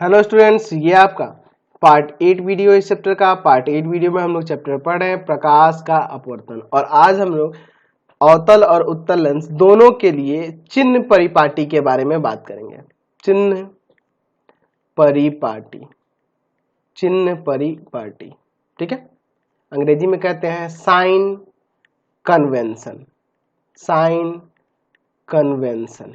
Hello students, ये आपका part 8 video इस चैप्टर का। पार्ट 8 वीडियो में हम लोग चैप्टर पढ़ रहे हैं प्रकाश का अपवर्तन, और आज हम लोग अवतल और उत्तल लेंस दोनों के लिए चिन्ह परिपाटी के बारे में बात करेंगे। चिन्ह परिपाटी, चिन्ह परिपाटी, ठीक है। अंग्रेजी में कहते हैं साइन कन्वेंशन, साइन कन्वेंशन।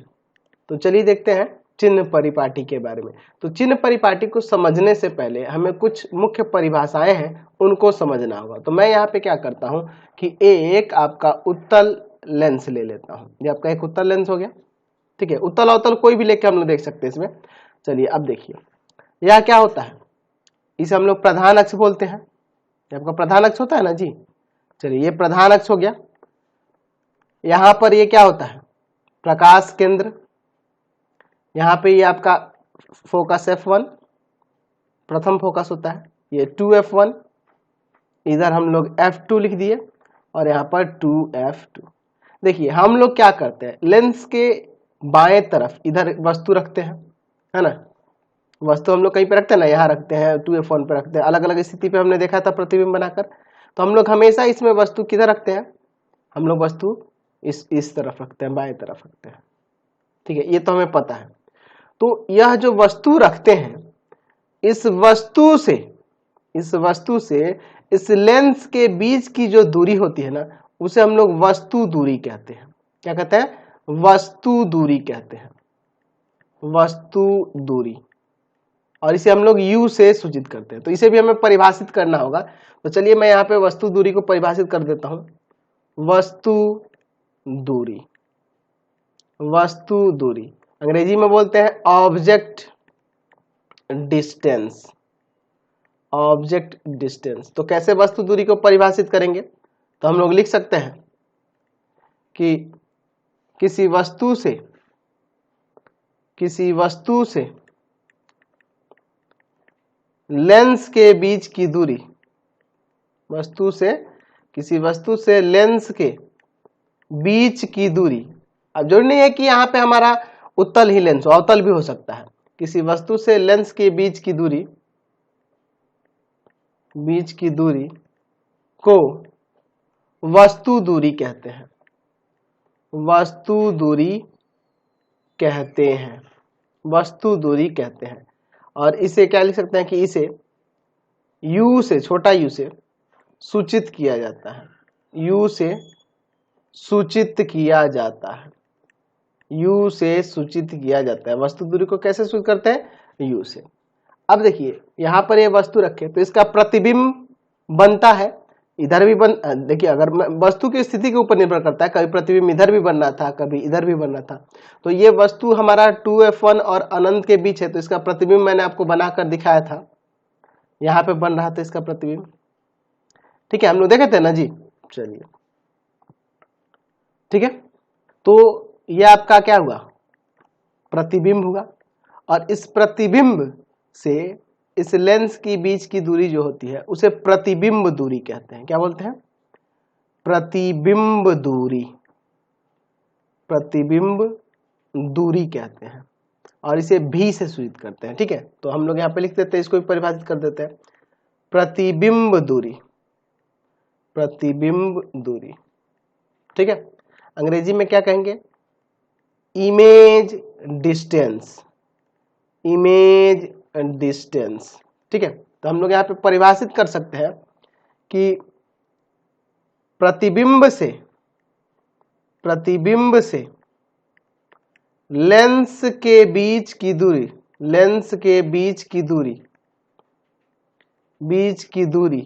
तो चलिए देखते हैं चिन्ह परिपाटी के बारे में। तो चिन्ह परिपाटी को समझने से पहले हमें कुछ मुख्य परिभाषाएं हैं, उनको समझना होगा। तो मैं यहाँ पे क्या करता हूँ कि एक आपका उत्तल लेंस ले लेता हूँ। ये आपका एक उत्तल लेंस हो गया, ठीक है। उत्तल अवतल कोई भी लेके हम लोग देख सकते हैं इसमें। चलिए अब देखिए यह क्या होता है, इसे हम लोग प्रधान अक्ष बोलते हैं। ये आपका प्रधान अक्ष होता है ना जी। चलिए ये प्रधान अक्ष हो गया। यहाँ पर ये क्या होता है, प्रकाश केंद्र। यहाँ पे ये आपका फोकस F1 प्रथम फोकस होता है, ये 2F1, इधर हम लोग F2 लिख दिए और यहाँ पर 2F2। देखिए हम लोग क्या करते हैं, लेंस के बाएं तरफ इधर वस्तु रखते हैं, है ना। वस्तु हम लोग कहीं पे रखते हैं ना, यहाँ रखते हैं, 2F1 पे रखते हैं। अलग अलग स्थिति पे हमने देखा था प्रतिबिंब बनाकर। तो हम लोग हमेशा इसमें वस्तु किधर रखते हैं, हम लोग वस्तु इस तरफ रखते हैं, बाएं तरफ रखते हैं, ठीक है। ये तो हमें पता है। तो यह जो वस्तु रखते हैं, इस वस्तु से इस लेंस के बीच की जो दूरी होती है ना, उसे हम लोग वस्तु दूरी कहते हैं। क्या कहते हैं, वस्तु दूरी कहते हैं, वस्तु दूरी। और इसे हम लोग u से सूचित करते हैं। तो इसे भी हमें परिभाषित करना होगा। तो चलिए मैं यहाँ पे वस्तु दूरी को परिभाषित कर देता हूं। वस्तु दूरी, वस्तु दूरी अंग्रेजी में बोलते हैं ऑब्जेक्ट डिस्टेंस, ऑब्जेक्ट डिस्टेंस। तो कैसे वस्तु दूरी को परिभाषित करेंगे, तो हम लोग लिख सकते हैं कि किसी वस्तु से लेंस के बीच की दूरी, किसी वस्तु से लेंस के बीच की दूरी। अब जरूरी नहीं है कि यहाँ पे हमारा उत्तल ही लेंस हो, अवतल भी हो सकता है। किसी वस्तु से लेंस के बीच की दूरी को वस्तु दूरी कहते हैं, वस्तु दूरी कहते हैं, वस्तु दूरी कहते हैं। और इसे क्या लिख सकते हैं कि इसे u से, छोटा u से सूचित किया जाता है, u से सूचित किया जाता है, u से सूचित किया जाता है। वस्तु दूरी को कैसे सूचित करते हैं, u से। अब देखिए यहाँ पर ये वस्तु रखे तो इसका प्रतिबिंब बनता है, इधर भी देखिए अगर वस्तु की स्थिति के ऊपर निर्भर करता है, कभी प्रतिबिंब इधर भी बनना था, कभी इधर भी बनना था। तो ये वस्तु हमारा 2F1 और अनंत के बीच है, तो इसका प्रतिबिंब मैंने आपको बनाकर दिखाया था, यहाँ पे बन रहा था इसका प्रतिबिंब, ठीक है। हम लोग देखे थे ना जी। चलिए ठीक है। तो ये आपका क्या हुआ, प्रतिबिंब हुआ। और इस प्रतिबिंब से इस लेंस की बीच की दूरी जो होती है उसे प्रतिबिंब दूरी कहते हैं। क्या बोलते हैं, प्रतिबिंब दूरी, प्रतिबिंब दूरी कहते हैं। और इसे भी से सूचित करते हैं, ठीक है। तो हम लोग यहाँ पे लिख देते हैं, इसको भी परिभाषित कर देते हैं, प्रतिबिंब दूरी, प्रतिबिंब दूरी, ठीक है। अंग्रेजी में क्या कहेंगे, इमेज डिस्टेंस, इमेज डिस्टेंस, ठीक है। तो हम लोग यहाँ पे परिभाषित कर सकते हैं कि प्रतिबिंब से लेंस के बीच की दूरी, लेंस के बीच की दूरी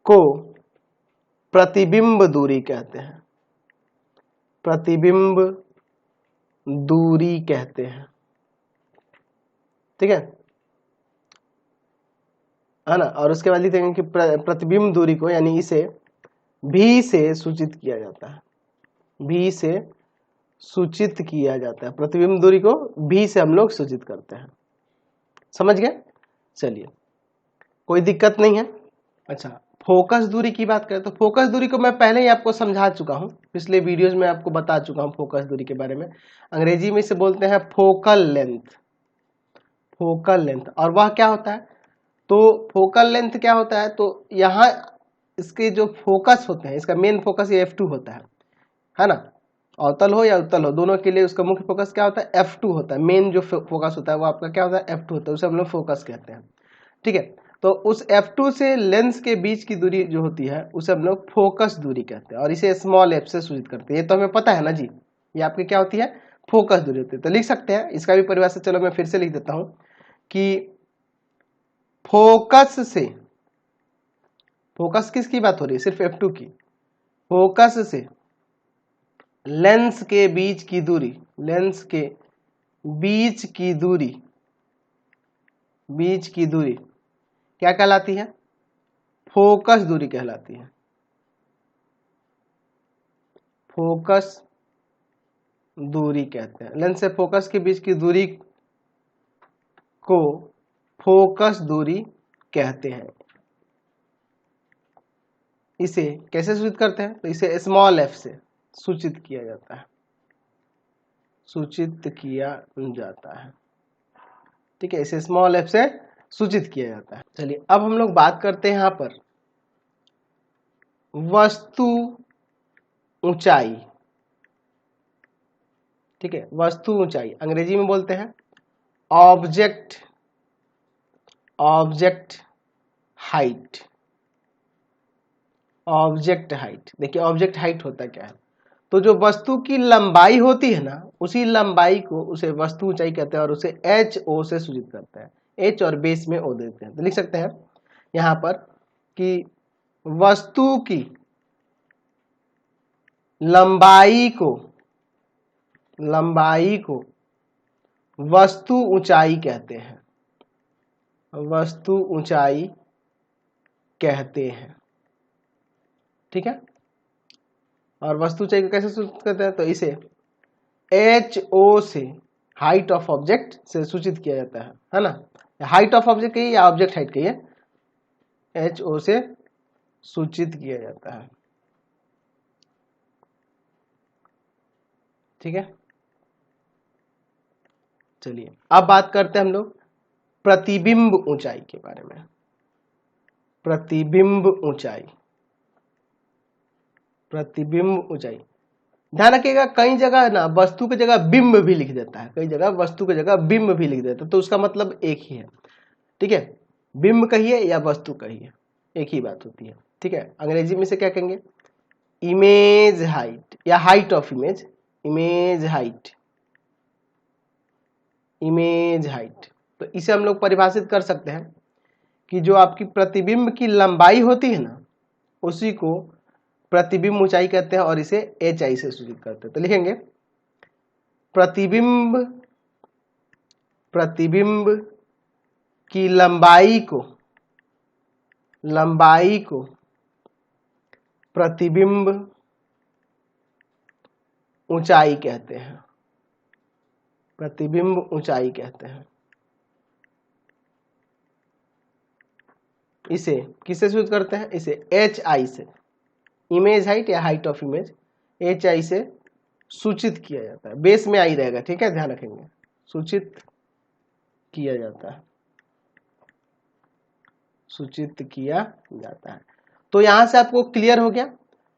को प्रतिबिंब दूरी कहते हैं, प्रतिबिंब दूरी कहते हैं, ठीक है ना। और उसके बाद लिखेंगे कि प्रतिबिंब दूरी को, यानी इसे भी से सूचित किया जाता है, भी से सूचित किया जाता है। प्रतिबिंब दूरी को भी से हम लोग सूचित करते हैं, समझ गए। चलिए कोई दिक्कत नहीं है। अच्छा, फोकस दूरी की बात करें तो फोकस दूरी को मैं पहले ही आपको समझा चुका हूं, पिछले वीडियोज में आपको बता चुका हूं फोकस दूरी के बारे में। अंग्रेजी में इसे बोलते हैं फोकल लेंथ। फोकल लेंथ, और वह क्या होता है, तो फोकल लेंथ क्या होता है, तो यहाँ इसके जो फोकस होते हैं, इसका मेन फोकस ये F2 होता है ना। अवतल हो या उत्तल हो, दोनों के लिए उसका मुख्य फोकस क्या होता है, F2 होता है। मेन जो फोकस होता है वो आपका क्या होता है, F2 होता है, उसे हम लोग फोकस कहते हैं। ठीक है, तो उस F2 से लेंस के बीच की दूरी जो होती है उसे हम लोग फोकस दूरी कहते हैं, और इसे स्मॉल f से सूचित करते हैं। ये तो हमें पता है ना जी, ये आपकी क्या होती है, फोकस दूरी होती है। तो लिख सकते हैं इसका भी परिभाषा, चलो मैं फिर से लिख देता हूं कि फोकस से, फोकस किसकी बात हो रही है, सिर्फ F2 की, फोकस से लेंस के बीच की दूरी, लेंस के बीच की दूरी, बीच की दूरी क्या कहलाती है, फोकस दूरी कहलाती है। फोकस दूरी कहते हैं, लेंस से फोकस के बीच की दूरी को फोकस दूरी कहते हैं। इसे कैसे सूचित करते हैं, तो इसे स्मॉल f से सूचित किया जाता है, सूचित किया जाता है। ठीक है, इसे स्मॉल f से सूचित किया जाता है। चलिए अब हम लोग बात करते हैं यहां पर वस्तु ऊंचाई। ठीक है, वस्तु ऊंचाई अंग्रेजी में बोलते हैं object, object height, object height. देखिए ऑब्जेक्ट हाइट होता क्या है, तो जो वस्तु की लंबाई होती है ना, उसी लंबाई को उसे वस्तु ऊंचाई कहते हैं, और उसे HO से सूचित करते हैं। H और बेस में O देते हैं, तो लिख सकते हैं यहां पर कि वस्तु की लंबाई को, लंबाई को वस्तु ऊंचाई कहते हैं, वस्तु ऊंचाई कहते हैं। ठीक है, और वस्तु ऊंचाई को कैसे सूचित करते हैं, तो इसे HO से, हाइट ऑफ ऑब्जेक्ट से सूचित किया जाता है ना। हाइट ऑफ ऑब्जेक्ट कहिए या ऑब्जेक्ट हाइट कहिए, HO से सूचित किया जाता है। ठीक है, चलिए अब बात करते हैं हम लोग प्रतिबिंब ऊंचाई के बारे में। प्रतिबिंब ऊंचाई, प्रतिबिंब ऊंचाई, ध्यान रखिएगा कई जगह ना वस्तु की जगह बिंब भी लिख देता है, कई जगह वस्तु की जगह बिंब भी लिख देता है, तो उसका मतलब एक ही है। ठीक है, बिंब कहिए या वस्तु कहिए, एक ही बात होती है। ठीक है, अंग्रेजी में से क्या कहेंगे, इमेज हाइट या height of image, image height, image height. तो इसे हम लोग परिभाषित कर सकते हैं कि जो आपकी प्रतिबिंब की लंबाई होती है ना, उसी को प्रतिबिंब ऊंचाई कहते हैं, और इसे HI से सूचित करते हैं। तो लिखेंगे प्रतिबिंब, प्रतिबिंब की लंबाई को, लंबाई को प्रतिबिंब ऊंचाई कहते हैं, प्रतिबिंब ऊंचाई कहते हैं। इसे किससे सूचित करते हैं, इसे HI से, इमेज हाइट या हाइट ऑफ इमेज, HI से सूचित किया जाता है। बेस में आई रहेगा, ठीक है, ध्यान रखेंगे, सूचित किया जाता है, सूचित किया जाता है। तो यहां से आपको क्लियर हो गया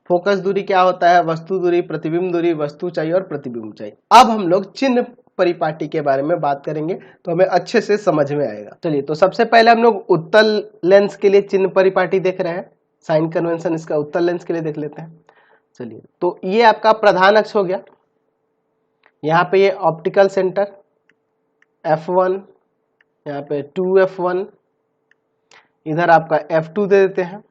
फोकस दूरी क्या होता है, वस्तु दूरी, प्रतिबिंब दूरी, वस्तु ऊंचाई और प्रतिबिंब ऊंचाई। अब हम लोग चिन्ह परिपाटी के बारे में बात करेंगे, तो हमें अच्छे से समझ में आएगा। चलिए, तो सबसे पहले हम लोग उत्तल लेंस के लिए चिन्ह परिपाटी देख रहे हैं, साइन कन्वेंशन इसका उत्तल लेंस के लिए देख लेते हैं। चलिए, तो ये आपका प्रधान अक्ष हो गया, यहाँ पे ये ऑप्टिकल सेंटर F1, यहाँ पे 2F1, इधर आपका F2 दे देते हैं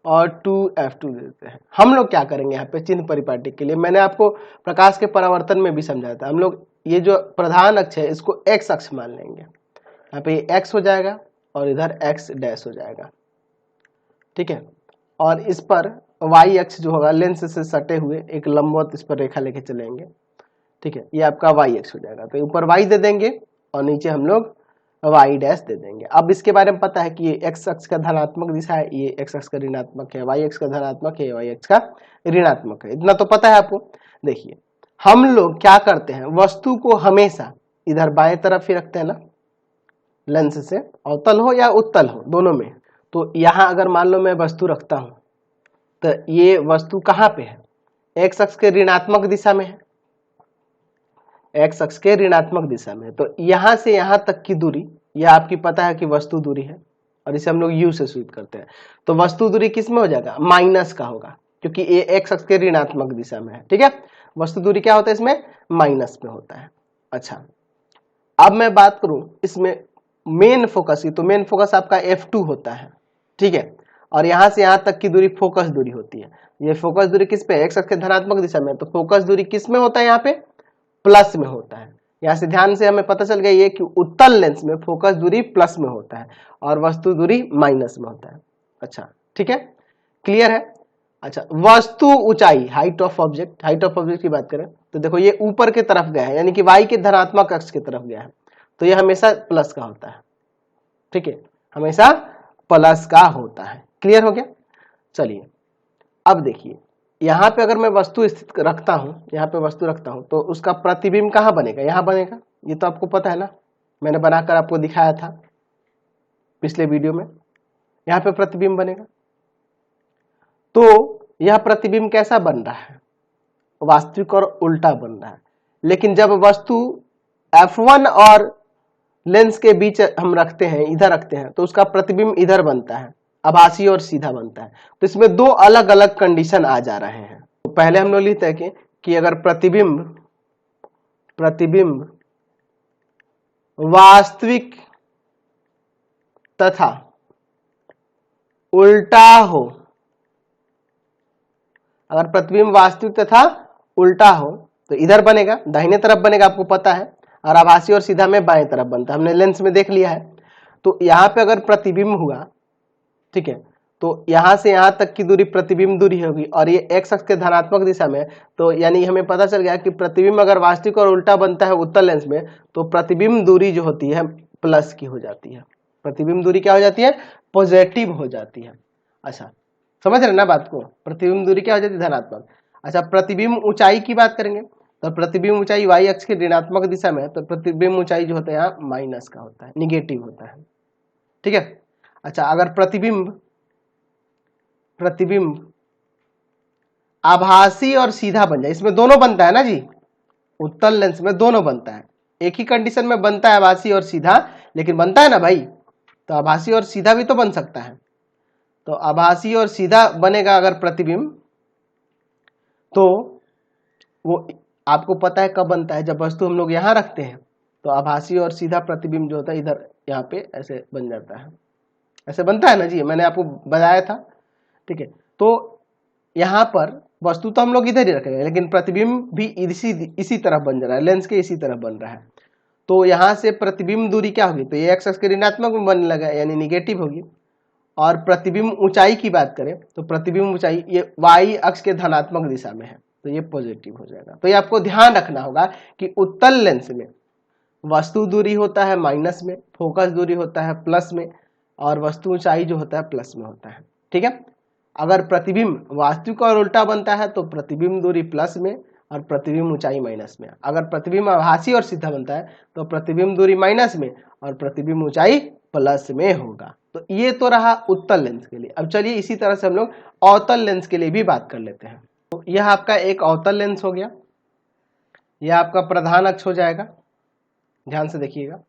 और 2F2 दे देते हैं। हम लोग क्या करेंगे यहाँ पे चिन्ह परिपाटी के लिए, मैंने आपको प्रकाश के परावर्तन में भी समझाया था, हम लोग ये जो प्रधान अक्ष है इसको x अक्ष मान लेंगे, यहाँ पे ये x हो जाएगा और इधर x डैश हो जाएगा। ठीक है, और इस पर y अक्ष जो होगा लेंस से सटे हुए एक लंबवत इस पर रेखा लेके चलेंगे। ठीक है, ये आपका y अक्ष हो जाएगा, तो ऊपर y दे देंगे और नीचे हम लोग वाई डैश दे देंगे। अब इसके बारे में पता है कि ये एक्स अक्ष का धनात्मक दिशा है, ये एक्स अक्ष का ऋणात्मक है, वाई अक्ष का धनात्मक है, वाई अक्ष का ऋणात्मक है, इतना तो पता है आपको। देखिए हम लोग क्या करते हैं, वस्तु को हमेशा इधर बाएं तरफ ही रखते हैं ना, लेंस से, अवतल हो या उत्तल हो दोनों में। तो यहाँ अगर मान लो मैं वस्तु रखता हूं तो ये वस्तु कहाँ पे है, एक्स अक्ष के ऋणात्मक दिशा में है, एक्स अक्ष के ऋणात्मक दिशा में। तो यहां से यहां तक की दूरी, यह आपकी पता है कि वस्तु दूरी है, और इसे हम लोग यू से सूचित करते हैं। तो वस्तु दूरी किस में हो जाएगा, माइनस का होगा, क्योंकि ये एक्स अक्ष के ऋणात्मक दिशा में है। ठीक है, वस्तु दूरी क्या होता है इसमें, माइनस में होता है। अच्छा, अब मैं बात करूं इसमें मेन फोकस की, तो मेन फोकस आपका F2 होता है। ठीक है, और यहां से यहां तक की दूरी फोकस दूरी होती है। ये फोकस दूरी किस पे, एक्स अक्ष के धनात्मक दिशा में, तो फोकस दूरी किस में होता है, यहाँ पे प्लस में होता है। यहाँ से ध्यान से हमें पता चल गया ये कि उत्तल लेंस में फोकस दूरी प्लस में होता है और वस्तु दूरी माइनस में होता है। अच्छा ठीक है, क्लियर है। अच्छा, वस्तु ऊंचाई, height of object, height of object की बात करें तो देखो ये ऊपर की तरफ गया है, यानी कि वाई के धनात्मक अक्ष की तरफ गया है, तो ये हमेशा प्लस का होता है। ठीक है, हमेशा प्लस का होता है। क्लियर हो गया। चलिए अब देखिए, यहाँ पे अगर मैं वस्तु स्थित रखता हूं, यहाँ पे वस्तु रखता हूं, तो उसका प्रतिबिंब कहाँ बनेगा, यहाँ बनेगा। ये तो आपको पता है ना, मैंने बनाकर आपको दिखाया था पिछले वीडियो में, यहाँ पे प्रतिबिंब बनेगा। तो यह प्रतिबिंब कैसा बन रहा है, वास्तविक और उल्टा बन रहा है। लेकिन जब वस्तु F1 और लेंस के बीच हम रखते हैं, इधर रखते हैं, तो उसका प्रतिबिंब इधर बनता है, आभासी और सीधा बनता है। तो इसमें दो अलग अलग कंडीशन आ जा रहे हैं। तो पहले हम लोग लिखते हैं कि अगर प्रतिबिंब वास्तविक तथा उल्टा हो, अगर प्रतिबिंब वास्तविक तथा उल्टा हो तो इधर बनेगा, दाहिने तरफ बनेगा, आपको पता है, और आभासी और सीधा में बाएं तरफ बनता है, हमने लेंस में देख लिया है। तो यहाँ पे अगर प्रतिबिंब हुआ, ठीक है, तो यहाँ से यहाँ तक की दूरी प्रतिबिंब दूरी होगी, और ये एक्स अक्ष के धनात्मक दिशा में, तो यानी हमें पता चल गया कि प्रतिबिंब अगर वास्तविक और उल्टा बनता है उत्तल लेंस में, तो प्रतिबिंब दूरी जो होती है प्लस की हो जाती है। प्रतिबिंब दूरी क्या हो जाती है, पॉजिटिव हो जाती है। अच्छा समझ रहे ना बात को, प्रतिबिंब दूरी क्या हो जाती है, धनात्मक। अच्छा, प्रतिबिंब ऊंचाई की बात करेंगे तो प्रतिबिंब ऊंचाई वाई अक्ष के ऋणात्मक दिशा में, तो प्रतिबिंब ऊंचाई जो होता है यहाँ माइनस का होता है, निगेटिव होता है। ठीक है। अच्छा, अगर प्रतिबिंब आभासी और सीधा बन जाए, इसमें दोनों बनता है ना जी, उत्तल लेंस में दोनों बनता है, एक ही कंडीशन में बनता है आभासी और सीधा, लेकिन बनता है ना भाई, तो आभासी और सीधा भी तो बन सकता है। तो आभासी और सीधा बनेगा अगर प्रतिबिंब, तो वो आपको पता है कब बनता है, जब वस्तु हम लोग यहाँ रखते हैं, तो आभासी और सीधा प्रतिबिंब जो होता है इधर यहाँ पे ऐसे बन जाता है, ऐसे बनता है ना जी, मैंने आपको बताया था। ठीक है, तो यहाँ पर वस्तु तो हम लोग इधर ही रखेंगे, लेकिन प्रतिबिंब भी इसी तरफ बन जा रहा है, लेंस के इसी तरफ बन रहा है। तो यहाँ से प्रतिबिंब दूरी क्या होगी, तो ये एक्स अक्ष के ऋणात्मक में बनने लगा, यानी निगेटिव होगी। और प्रतिबिंब ऊंचाई की बात करें तो प्रतिबिंब ऊंचाई ये वाई अक्ष के धनात्मक दिशा में है, तो ये पॉजिटिव हो जाएगा। तो ये आपको ध्यान रखना होगा कि उत्तल लेंस में वस्तु दूरी होता है माइनस में, फोकस दूरी होता है प्लस में, और वस्तु ऊंचाई जो होता है प्लस में होता है। ठीक है, अगर प्रतिबिंब वास्तविक और उल्टा बनता है तो प्रतिबिंब दूरी प्लस में और प्रतिबिंब ऊंचाई माइनस में। अगर प्रतिबिंब आभासी और सीधा बनता है तो प्रतिबिंब दूरी माइनस में और प्रतिबिंब ऊंचाई प्लस में होगा। तो ये तो रहा उत्तल लेंस के लिए। अब चलिए इसी तरह से हम लोग अवतल लेंस के लिए भी बात कर लेते हैं। तो यह आपका एक अवतल लेंस हो गया, यह आपका प्रधान अक्ष हो जाएगा, ध्यान से देखिएगा,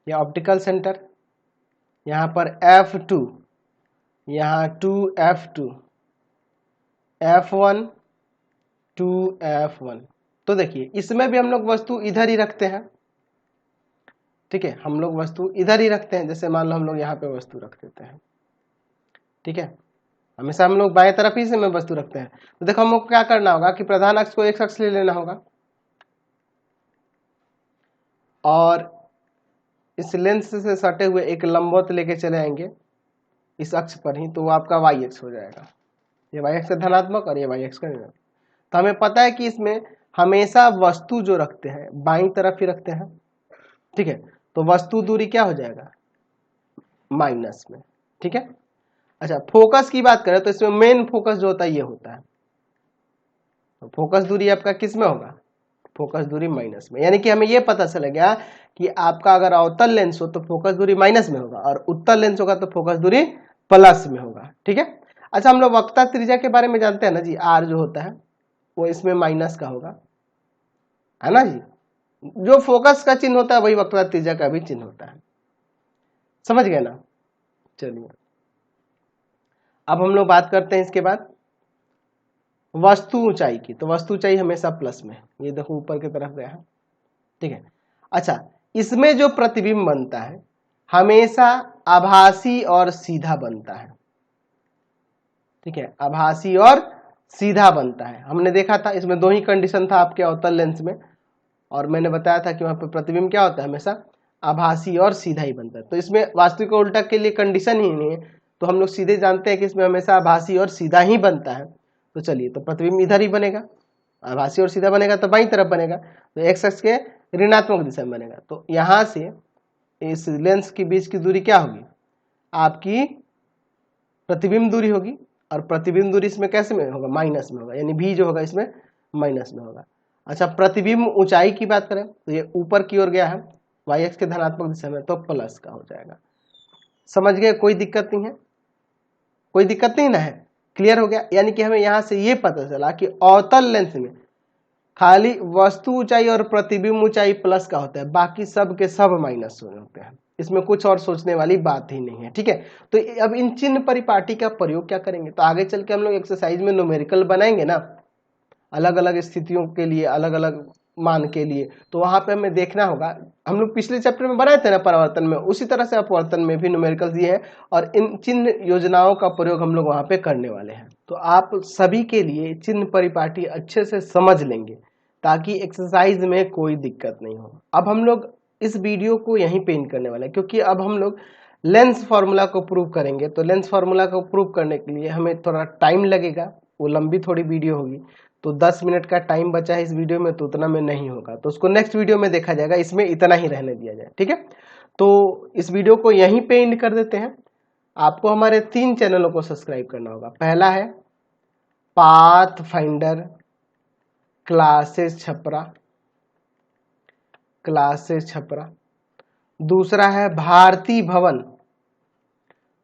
यह ऑप्टिकल सेंटर, यहाँ पर F2, यहाँ 2F2, F1 2F1। तो देखिए इसमें भी हम लोग वस्तु इधर ही रखते हैं। ठीक है, हम लोग वस्तु इधर ही रखते हैं, जैसे मान लो हम लोग यहाँ पे वस्तु रख देते हैं। ठीक है, हमेशा हम लोग बाएं तरफ ही से में वस्तु रखते हैं। तो देखो हम लोग क्या करना होगा कि प्रधान अक्ष को एक अक्ष ले लेना होगा, और इस लेंस से सटे हुए एक लंबवत लेके चले आएंगे इस अक्ष पर ही, तो वो आपका वाई अक्ष हो जाएगा। ये वाई अक्ष का धनात्मक और ये वाई अक्ष का ऋणात्मक। तो हमें पता है कि इसमें हमेशा वस्तु जो रखते हैं बाईं तरफ ही रखते हैं। ठीक है, तो वस्तु दूरी क्या हो जाएगा, माइनस में, ठीक है। अच्छा फोकस की बात करें तो इसमें मेन फोकस जो होता है ये होता है, तो फोकस दूरी आपका किस में होगा, फोकस दूरी माइनस में। यानी कि हमें ये पता चल गया कि आपका अगर अवतल लेंस हो तो फोकस दूरी माइनस में होगा, और उत्तल लेंस होगा तो फोकस दूरी प्लस में होगा, ठीक है। अच्छा हम लोग वक्रता त्रिज्या के बारे में जानते हैं ना जी, आर जो होता है वो इसमें माइनस का होगा, है ना जी। जो फोकस का चिन्ह होता है वही वक्रता त्रिज्या का भी चिन्ह होता है, समझ गए ना। चलिए अब हम लोग बात करते हैं इसके बाद वस्तु ऊंचाई की। तो वस्तु ऊंचाई हमेशा प्लस में, ये देखो ऊपर की तरफ गया है, ठीक है। अच्छा इसमें जो प्रतिबिंब बनता है हमेशा आभासी और सीधा बनता है, ठीक है, आभासी और सीधा बनता है। हमने देखा था इसमें दो ही कंडीशन था आपके अवतल लेंस में, और मैंने बताया था कि वहां पर प्रतिबिंब क्या होता है, हमेशा आभासी और सीधा ही बनता है। तो इसमें वास्तविक और उल्टा के लिए कंडीशन ही नहीं है, तो हम लोग सीधे जानते हैं कि इसमें हमेशा आभासी और सीधा ही बनता है। तो चलिए, तो प्रतिबिंब इधर ही बनेगा, आभासी और सीधा बनेगा तो बाईं तरफ बनेगा, तो एक्स एक्स के ऋणात्मक दिशा में बनेगा। तो यहां से इस लेंस के बीच की दूरी क्या होगी, आपकी प्रतिबिंब दूरी होगी, और प्रतिबिंब दूरी इसमें कैसे में होगा, माइनस में होगा, यानी भी जो होगा इसमें माइनस में होगा। अच्छा प्रतिबिंब ऊंचाई की बात करें तो ये ऊपर की ओर गया है वाई एक्स के धनात्मक दिशा में, तो प्लस का हो जाएगा। समझ गए, कोई दिक्कत नहीं है, कोई दिक्कत नहीं ना है, क्लियर हो गया। यानी कि हमें यहां से ये पता चला कि अवतल लेंस में खाली वस्तु ऊंचाई और प्रतिबिंब ऊंचाई प्लस का होता है, बाकी सब के सब माइनस होते हैं, इसमें कुछ और सोचने वाली बात ही नहीं है, ठीक है। तो अब इन चिन्ह परिपाटी का प्रयोग क्या करेंगे, तो आगे चल के हम लोग एक्सरसाइज में न्यूमेरिकल बनाएंगे ना, अलग अलग स्थितियों के लिए, अलग अलग मान के लिए, तो वहां पे हमें देखना होगा। हम लोग पिछले चैप्टर में बनाए थे ना परावर्तन में, उसी तरह से अपवर्तन में भी न्यूमेरिकल दिए हैं, और इन चिन्ह योजनाओं का प्रयोग हम लोग वहां पे करने वाले हैं। तो आप सभी के लिए चिन्ह परिपाटी अच्छे से समझ लेंगे ताकि एक्सरसाइज में कोई दिक्कत नहीं हो। अब हम लोग इस वीडियो को यहीं पे एंड करने वाले हैं, क्योंकि अब हम लोग लेंस फार्मूला को प्रूव करेंगे। तो लेंस फार्मूला को प्रूव करने के लिए हमें थोड़ा टाइम लगेगा, वो लंबी थोड़ी वीडियो होगी, तो 10 मिनट का टाइम बचा है इस वीडियो में, तो उतना में नहीं होगा, तो उसको नेक्स्ट वीडियो में देखा जाएगा, इसमें इतना ही रहने दिया जाए, ठीक है। तो इस वीडियो को यहीं पे एंड कर देते हैं। आपको हमारे 3 चैनलों को सब्सक्राइब करना होगा। पहला है path finder classes Chhapra, classes Chhapra. दूसरा है भारती भवन,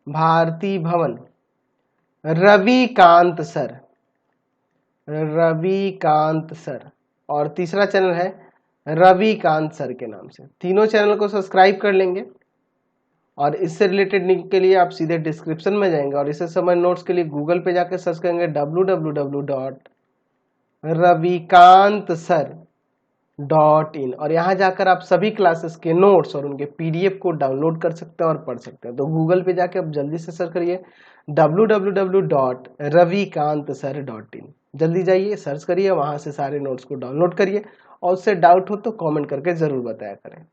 भारती भवन रविकांत सर, रविकांत सर। और तीसरा चैनल है रविकांत सर के नाम से। तीनों चैनल को सब्सक्राइब कर लेंगे, और इससे रिलेटेड लिंक के लिए आप सीधे डिस्क्रिप्शन में जाएंगे, और इसे समझ नोट्स के लिए गूगल पे जाकर सर्च करेंगे www.ravikantsir.in, और यहाँ जाकर आप सभी क्लासेस के नोट्स और उनके पीडीएफ को डाउनलोड कर सकते हैं और पढ़ सकते हैं। तो गूगल पे जाके आप जल्दी से सर्च करिए www.ravikantsir.in, जल्दी जाइए सर्च करिए, वहां से सारे नोट्स को डाउनलोड करिए, और उससे डाउट हो तो कमेंट करके जरूर बताया करें।